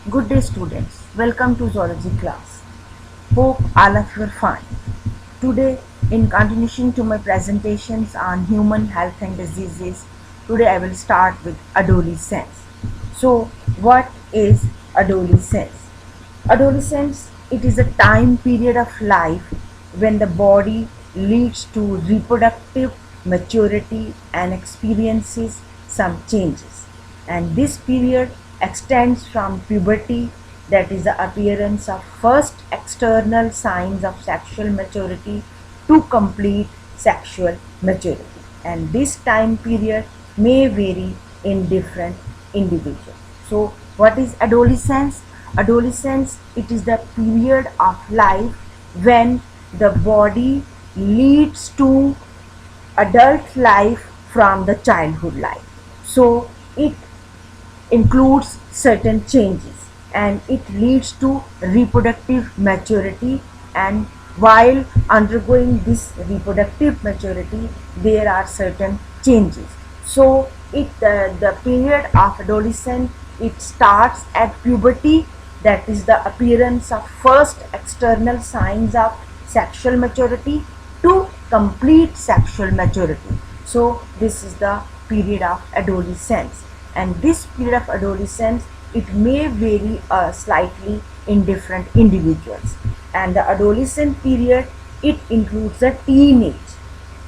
Good day students, welcome to zoology class. Hope all of you are fine. Today, in continuation to my presentations on human health and diseases, today I will start with adolescence. So, what is adolescence? Adolescence, it is a time period of life when the body leads to reproductive maturity and experiences some changes. And this period extends from puberty, that is the appearance of first external signs of sexual maturity, to complete sexual maturity. And this time period may vary in different individuals. So, what is adolescence? Adolescence, it is the period of life when the body leads to adult life from the childhood life. So it includes certain changes and it leads to reproductive maturity, and while undergoing this reproductive maturity there are certain changes. So the period of adolescence, it starts at puberty, that is the appearance of first external signs of sexual maturity, to complete sexual maturity. So this is the period of adolescence, and this period of adolescence, it may vary slightly in different individuals. And the adolescent period, it includes the teenage,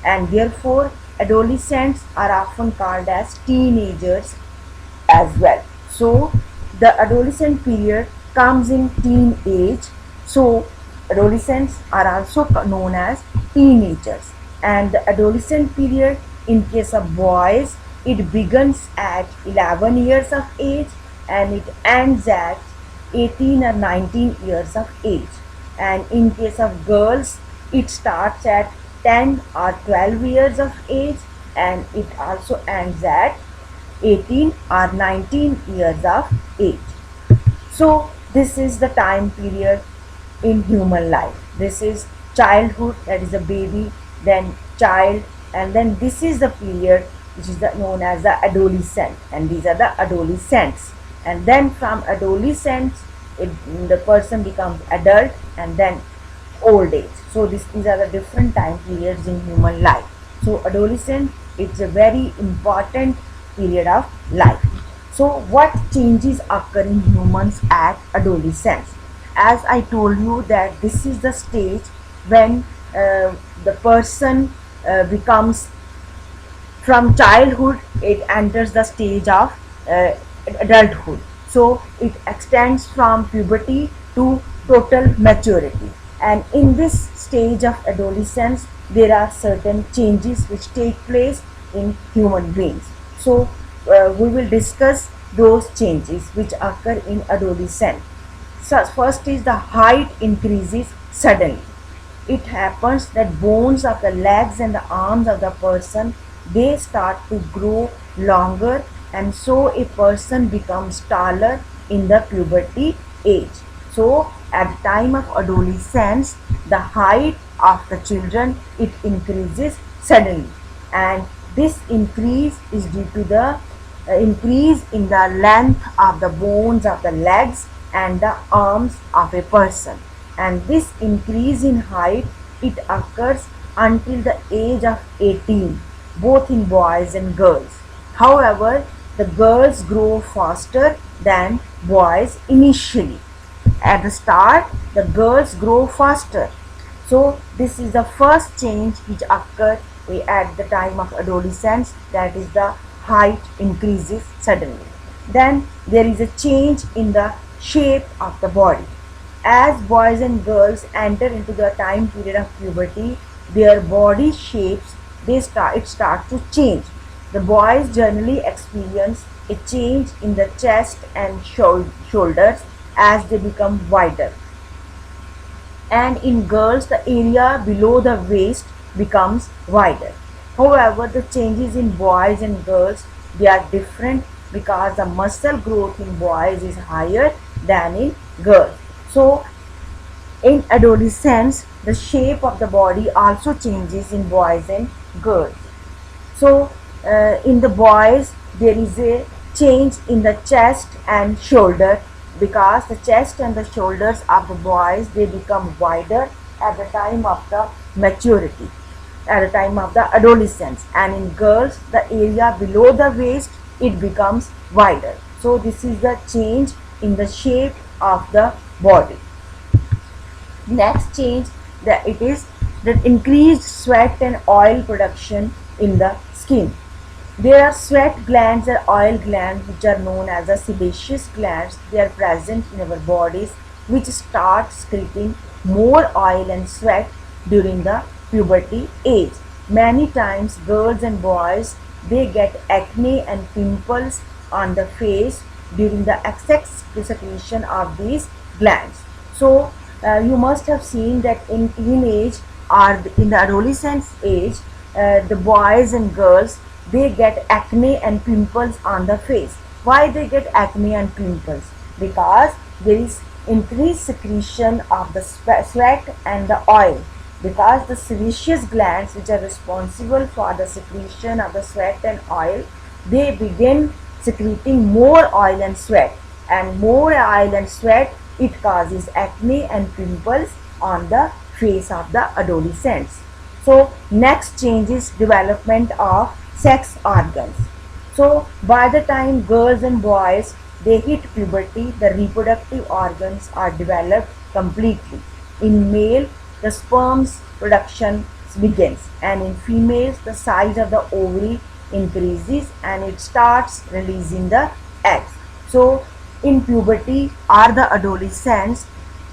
and therefore adolescents are often called as teenagers as well. So the adolescent period comes in teen age. So adolescents are also known as teenagers. And the adolescent period in case of boys, it begins at 11 years of age and it ends at 18 or 19 years of age. And in case of girls, it starts at 10 or 12 years of age and it also ends at 18 or 19 years of age. So this is the time period in human life. This is childhood, that is a baby, then child, and then this is the period which is known as the adolescent, and these are the adolescents. And then from adolescents, the person becomes adult, and then old age. So these are the different time periods in human life. So adolescent, it's a very important period of life. So what changes occur in humans at adolescence? As I told you that this is the stage when the person becomes, from childhood it enters the stage of adulthood. So it extends from puberty to total maturity, and in this stage of adolescence there are certain changes which take place in human beings. So we will discuss those changes which occur in adolescence. So first is the height increases suddenly. It happens that bones of the legs and the arms of the person, they start to grow longer, and so a person becomes taller in the puberty age. So at the time of adolescence, the height of the children, it increases suddenly, and this increase is due to the increase in the length of the bones of the legs and the arms of a person. And this increase in height, it occurs until the age of 18, both in boys and girls. However, the girls grow faster than boys initially. At the start, the girls grow faster. So this is the first change which occurred at the time of adolescence, that is the height increases suddenly. Then there is a change in the shape of the body. As boys and girls enter into the time period of puberty, their body shapes, it starts to change. The boys generally experience a change in the chest and shoulders as they become wider, and in girls the area below the waist becomes wider. However, the changes in boys and girls, they are different because the muscle growth in boys is higher than in girls. So in adolescence, the shape of the body also changes in boys and girls. So in the boys there is a change in the chest and shoulder, because the chest and the shoulders of the boys, they become wider at the time of the maturity, at the time of the adolescence, and in girls the area below the waist, it becomes wider. So this is the change in the shape of the body. Next change, that it is the increased sweat and oil production in the skin. There are sweat glands and oil glands which are known as the sebaceous glands. They are present in our bodies, which start secreting more oil and sweat during the puberty age. Many times girls and boys, they get acne and pimples on the face during the excess secretion of these glands. So you must have seen that in teenage or in the adolescent age, the boys and girls, they get acne and pimples on the face. Why they get acne and pimples? Because there is increased secretion of the sweat and the oil, because the sebaceous glands which are responsible for the secretion of the sweat and oil, they begin secreting more oil and sweat, and more oil and sweat, it causes acne and pimples on the face of the adolescents. So next change is development of sex organs. So by the time girls and boys, they hit puberty, the reproductive organs are developed completely. In male, the sperm's production begins, and in females the size of the ovary increases and it starts releasing the eggs. So in puberty or the adolescence,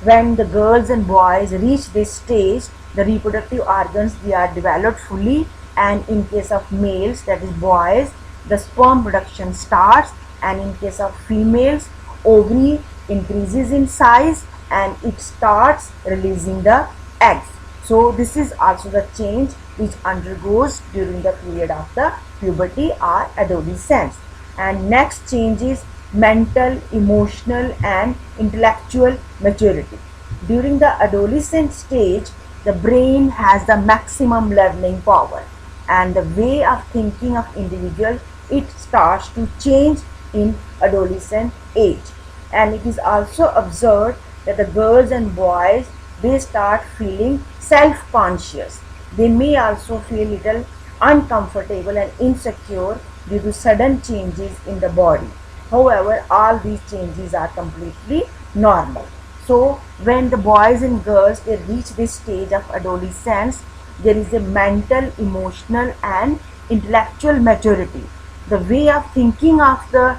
when the girls and boys reach this stage, the reproductive organs, they are developed fully, and in case of males, that is boys, the sperm production starts, and in case of females, ovary increases in size and it starts releasing the eggs. So this is also the change which undergoes during the period of the puberty or adolescence. And next change is mental, emotional and intellectual maturity. During the adolescent stage, the brain has the maximum learning power, and the way of thinking of individual, it starts to change in adolescent age. And it is also observed that the girls and boys, they start feeling self-conscious. They may also feel little uncomfortable and insecure due to sudden changes in the body. However, all these changes are completely normal. So when the boys and girls, they reach this stage of adolescence, there is a mental, emotional and intellectual maturity. The way of thinking of the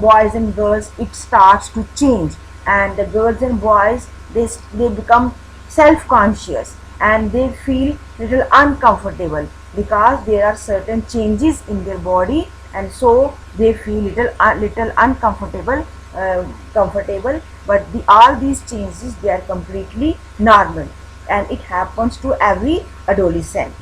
boys and girls, it starts to change, and the girls and boys, they become self-conscious and they feel little uncomfortable because there are certain changes in their body, and so they feel little uncomfortable, comfortable. But all these changes, they are completely normal, and it happens to every adolescent.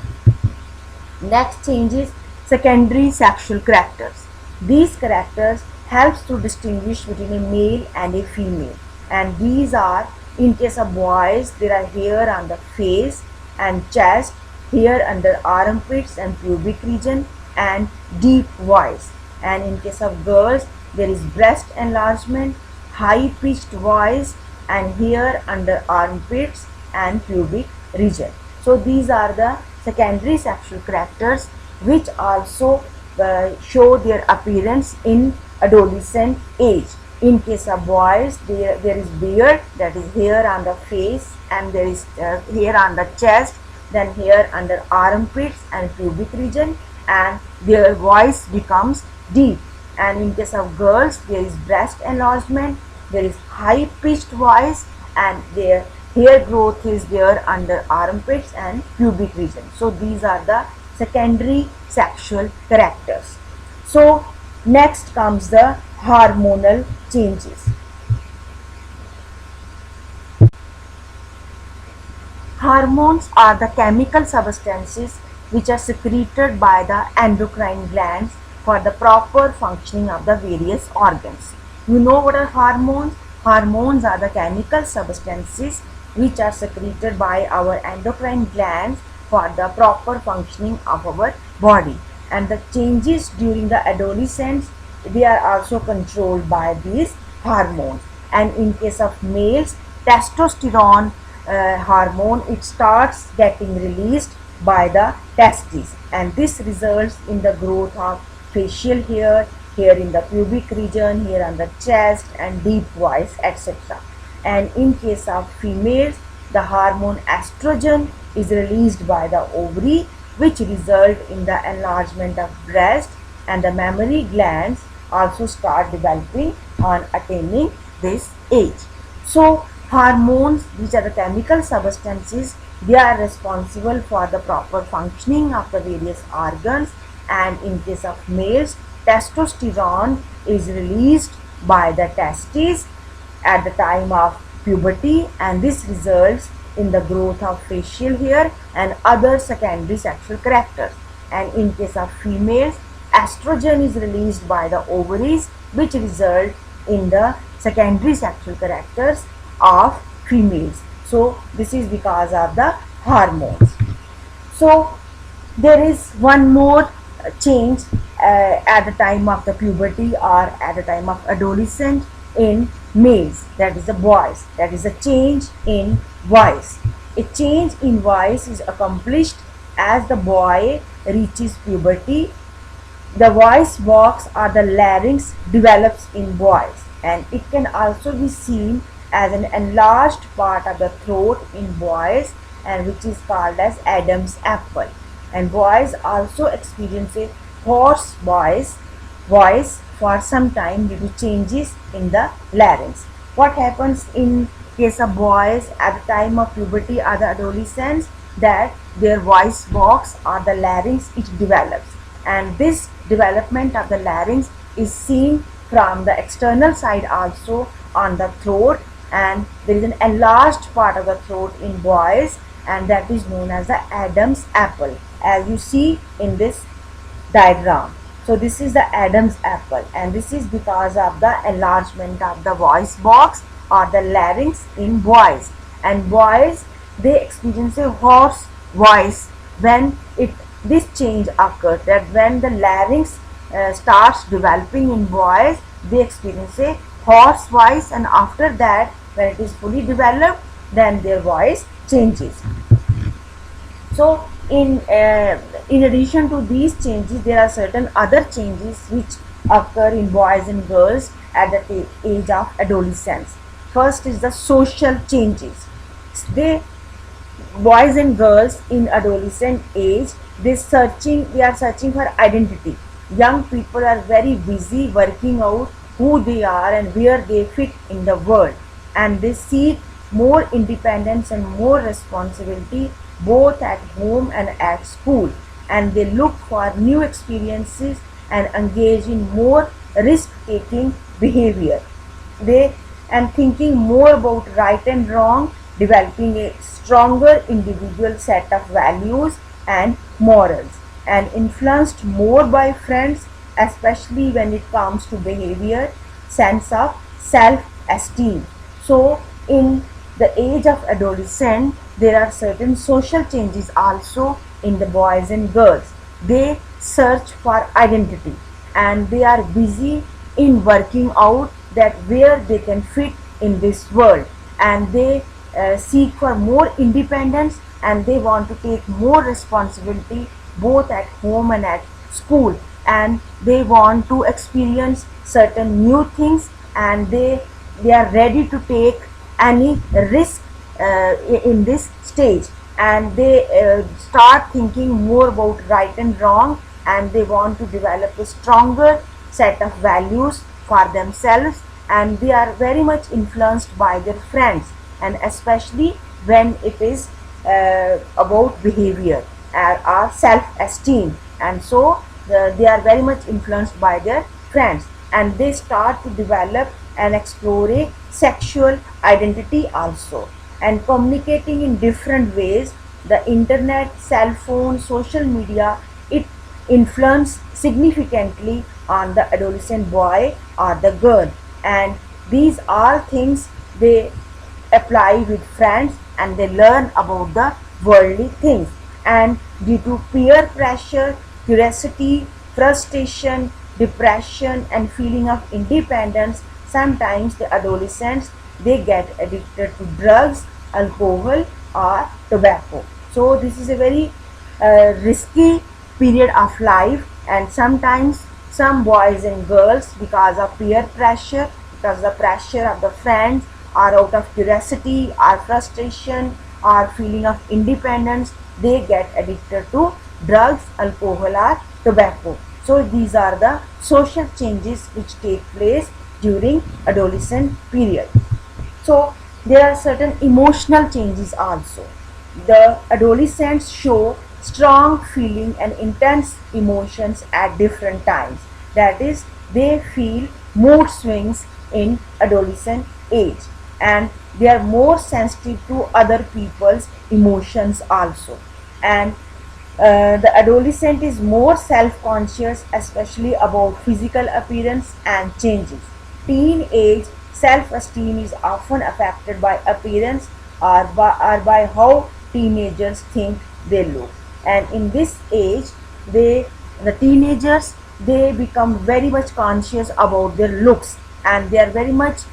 Next change is secondary sexual characters. These characters helps to distinguish between a male and a female, and these are, in case of boys, there are hair on the face and chest, hair under armpits and pubic region, and deep voice. And in case of girls, there is breast enlargement, high pitched voice and hair under armpits and pubic region. So these are the secondary sexual characters which also show their appearance in adolescent age. In case of boys, there is beard, that is hair on the face, and there is hair on the chest, then hair under armpits and pubic region, and their voice becomes deep. And in case of girls, there is breast enlargement, there is high pitched voice, and their hair growth is there under armpits and pubic region. So these are the secondary sexual characters. So next comes the hormonal changes. Hormones are the chemical substances which are secreted by the endocrine glands for the proper functioning of the various organs. You know what are hormones? Hormones are the chemical substances which are secreted by our endocrine glands for the proper functioning of our body. And the changes during the adolescence, they are also controlled by these hormones. and in case of males, testosterone hormone, it starts getting released by the testes, and this results in the growth of facial hair, hair in the pubic region, hair on the chest, and deep voice, etc. And in case of females, the hormone estrogen is released by the ovary, which result in the enlargement of breast, and the mammary glands also start developing on attaining this age. So hormones, which are the chemical substances, they are responsible for the proper functioning of the various organs, and in case of males, testosterone is released by the testes at the time of puberty, and this results in the growth of facial hair and other secondary sexual characters. And in case of females, estrogen is released by the ovaries, which result in the secondary sexual characters of females. So this is because of the hormones. So there is one more change at the time of the puberty or at the time of adolescence in males, that is the boys, that is a change in voice. A change in voice is accomplished as the boy reaches puberty. The voice box or the larynx develops in boys, and it can also be seen as an enlarged part of the throat in boys, and which is called as Adam's apple. And boys also experience a hoarse voice for some time due to changes in the larynx. What happens in case of boys at the time of puberty or the adolescence, that their voice box or the larynx, it develops, and this development of the larynx is seen from the external side also on the throat, and there is an enlarged part of the throat in boys, and that is known as the Adam's apple, as you see in this diagram. So this is the Adam's apple, and this is because of the enlargement of the voice box or the larynx in boys. And boys, they experience a hoarse voice when this change occurs, that when the larynx starts developing in boys, they experience a hoarse voice, and after that, when it is fully developed, then their voice changes. So in addition to these changes, there are certain other changes which occur in boys and girls at the age of adolescence. First is the social changes. Boys and girls in adolescent age, they are searching for identity. Young people are very busy working out who they are and where they fit in the world, and they seek more independence and more responsibility both at home and at school, and they look for new experiences and engage in more risk-taking behavior. They and thinking more about right and wrong, developing a stronger individual set of values and morals, and influenced more by friends, especially when it comes to behavior, sense of self-esteem. So in the age of adolescence, there are certain social changes also in the boys and girls. They search for identity, and they are busy in working out that where they can fit in this world, and they seek for more independence, and they want to take more responsibility both at home and at school, and they want to experience certain new things, and they are ready to take any risk in this stage, and they start thinking more about right and wrong, and they want to develop a stronger set of values for themselves, and they are very much influenced by their friends, and especially when it is about behavior or self-esteem, and so they are very much influenced by their friends, and they start to develop and explore a sexual identity also, and communicating in different ways. The internet, cell phone, social media, it influence significantly on the adolescent boy or the girl, and these are things they apply with friends, and they learn about the worldly things, and due to peer pressure, curiosity, frustration, depression, and feeling of independence, sometimes the adolescents, they get addicted to drugs, alcohol or tobacco. So this is a very risky period of life, and sometimes some boys and girls, because of peer pressure, because the pressure of the friends, or out of curiosity or frustration or feeling of independence, they get addicted to drugs, alcohol or tobacco. So these are the social changes which take place during adolescent period. So there are certain emotional changes also. The adolescents show strong feeling and intense emotions at different times. That is, they feel mood swings in adolescent age, and they are more sensitive to other people's emotions also. And the adolescent is more self-conscious, especially about physical appearance and changes. Teenage self-esteem is often affected by appearance, or by how teenagers think they look. And in this age, the teenagers, they become very much conscious about their looks, and they are very much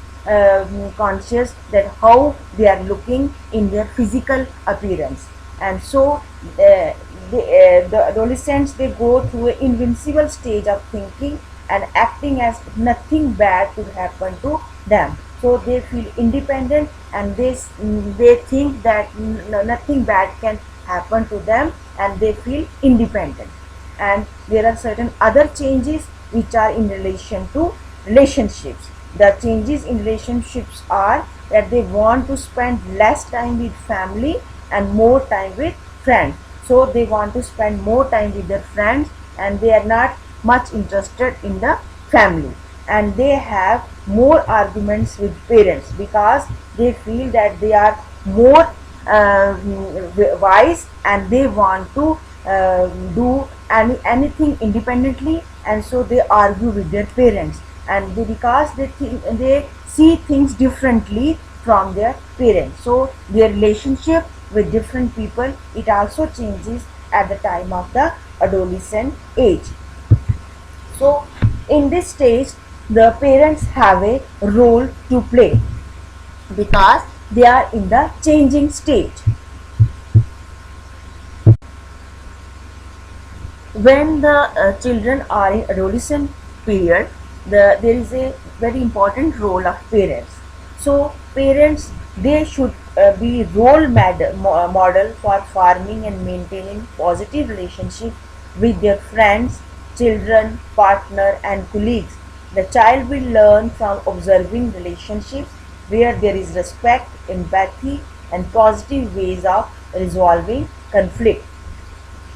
conscious that how they are looking in their physical appearance. And so the adolescents, they go through an invincible stage of thinking and acting as if nothing bad could happen to them. So they feel independent, and they think that nothing bad can happen to them, and they feel independent. And there are certain other changes which are in relation to relationships. The changes in relationships are that they want to spend less time with family and more time with friends. So they want to spend more time with their friends, and they are not much interested in the family. And they have more arguments with parents, because they feel that they are more wise, and they want to do anything independently, and so they argue with their parents. And because they see things differently from their parents, so their relationship with different people, it also changes at the time of the adolescent age. So in this stage, the parents have a role to play, because they are in the changing stage. When the children are in adolescent period, there is a very important role of parents. So parents, they should be model for forming and maintaining positive relationship with their friends, children, partner and colleagues. The child will learn from observing relationships where there is respect, empathy and positive ways of resolving conflict.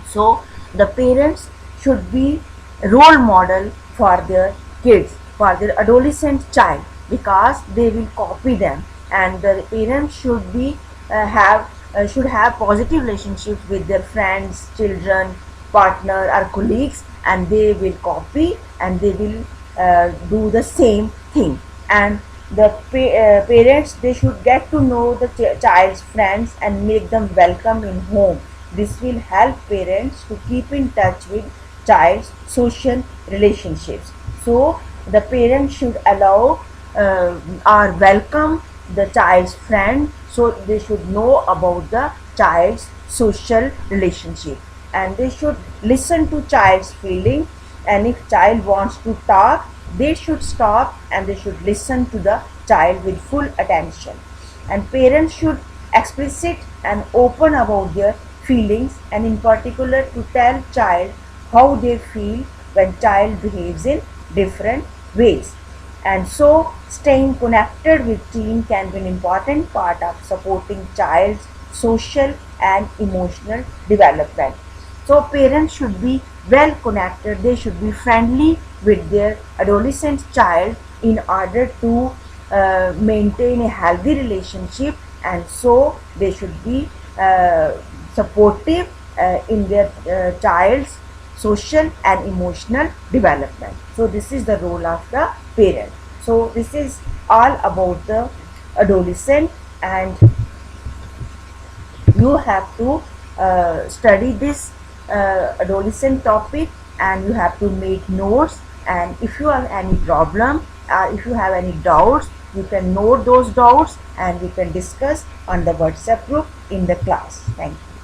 So the parents should be role model for their kids, for their adolescent child, because they will copy them. And the parents should have positive relationships with their friends, children, partner or colleagues, and they will copy, and they will do the same thing. And the parents, they should get to know the child's friends and make them welcome in home. This will help parents to keep in touch with child's social relationships. So the parents should allow or welcome the child's friend, so they should know about the child's social relationship, and they should listen to child's feeling. And if child wants to talk, they should stop, and they should listen to the child with full attention. And parents should explicit and open about their feelings, and in particular to tell child how they feel when child behaves in different ways. And so staying connected with teen can be an important part of supporting child's social and emotional development. So parents should be well connected, they should be friendly with their adolescent child in order to maintain a healthy relationship, and so they should be supportive in their child's social and emotional development. So this is the role of the parent. So this is all about the adolescent, and you have to study this adolescent topic, and you have to make notes. And if you have any problem if you have any doubts, you can note those doubts and we can discuss on the WhatsApp group in the class. Thank you.